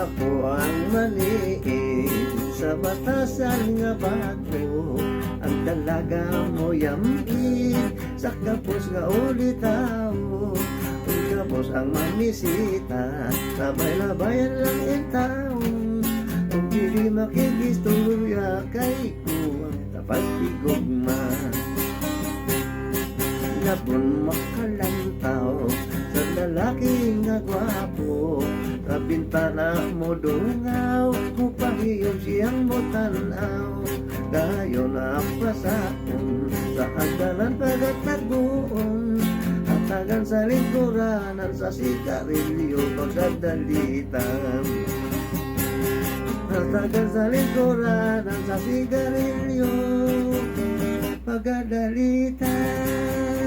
ako ang maniin sa batasan nga bago. Ang dalaga mo yamin sa kapos nga ulitaw. Ang kapos ang mamisita, labay-labayan lang itaw. Kung dili makigistorya kay ko ang tapat igugma. Labon makalantaw sa lalaki nga gwapo. Sa bintana mo dungaw, mupahiyom siyang motanaw. Dayo na pasakon sa hagdanan pagatagbuon. Hatagan sa lingkuranan sa sigarilyo pagdadalitan. Hatagan sa lingkuranan sa sigarilyo pagdadalitan.